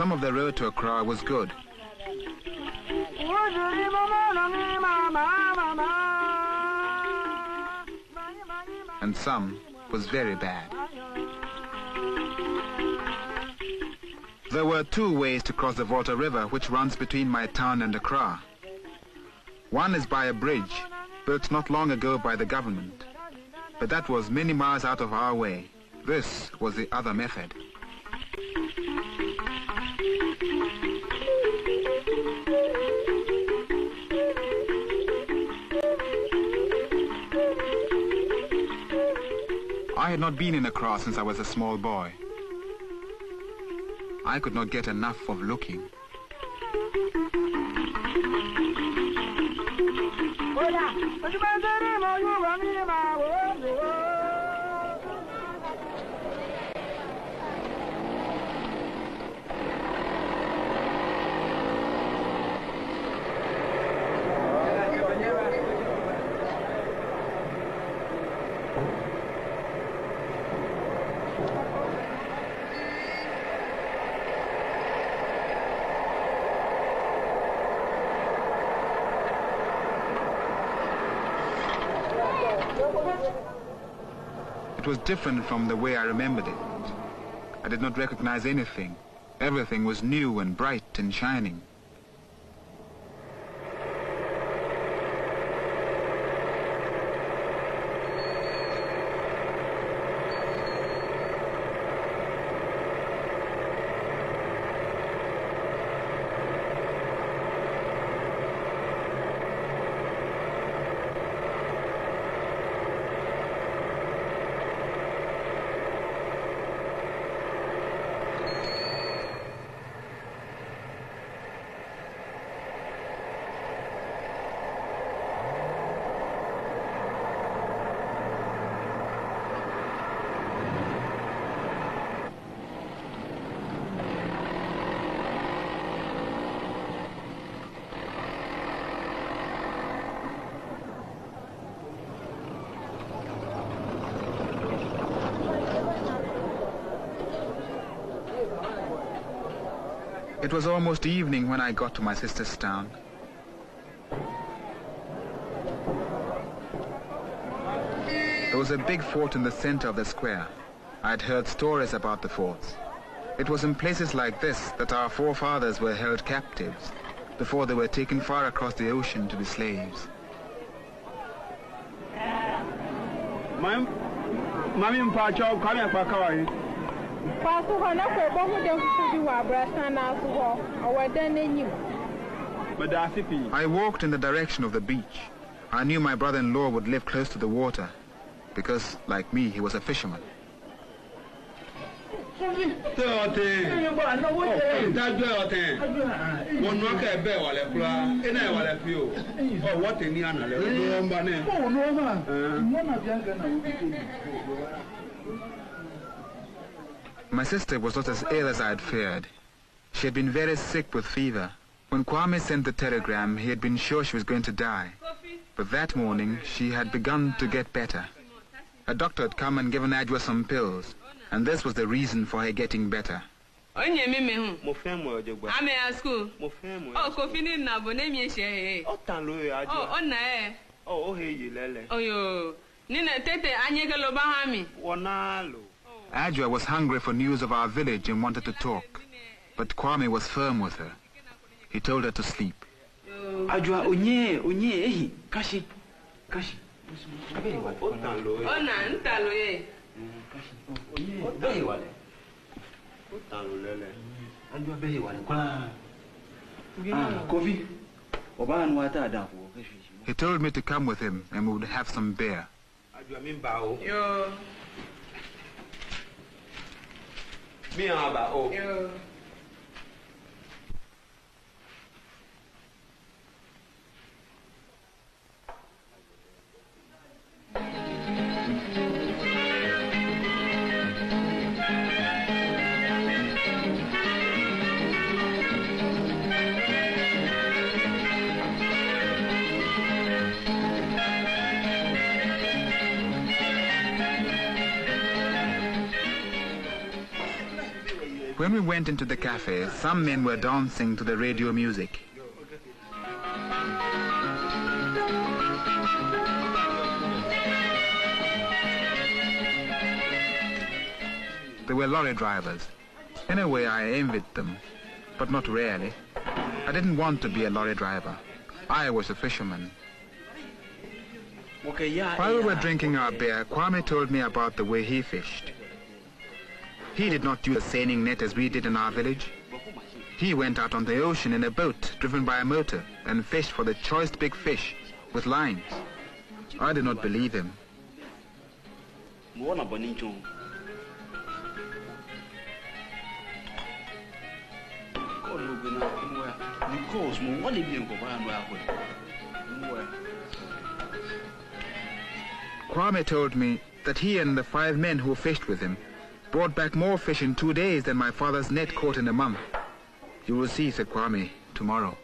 Some of the road to Accra was good. And some was very bad. There were two ways to cross the Volta River, which runs between my town and Accra. One is by a bridge, built not long ago by the government. But that was many miles out of our way. This was the other method. I had not been in Accra since I was a small boy. I could not get enough of looking. It was different from the way I remembered it. I did not recognize anything. Everything was new and bright and shining. It was almost evening when I got to my sister's town. There was a big fort in the center of the square. I had heard stories about the forts. It was in places like this that our forefathers were held captives before they were taken far across the ocean to be slaves. I walked in the direction of the beach. I knew my brother-in-law would live close to the water because, like me, he was a fisherman. My sister was not as ill as I had feared. She had been very sick with fever. When Kwame sent the telegram, he had been sure she was going to die. But that morning, she had begun to get better. A doctor had come and given Adwa some pills, and this was the reason for her getting better. I'm at school. Oh, Kofi ni na bo name ye Oh, yo. Nina tete anyeke lo bahami. Adwa was hungry for news of our village and wanted to talk, but Kwame was firm with her. He told her to sleep. Adwa onye kashi. Ntalo ye. He told me to come with him and we would have some beer. Yo. Yo. When we went into the cafe, some men were dancing to the radio music. They were lorry drivers. In a way, I envied them, but not really. I didn't want to be a lorry driver. I was a fisherman. While we were drinking our beer, Kwame told me about the way he fished. He did not use a seining net as we did in our village. He went out on the ocean in a boat driven by a motor and fished for the choice big fish with lines. I did not believe him. Kwame told me that he and the 5 men who fished with him brought back more fish in 2 days than my father's net caught in a month. You will see, said Kwame, tomorrow.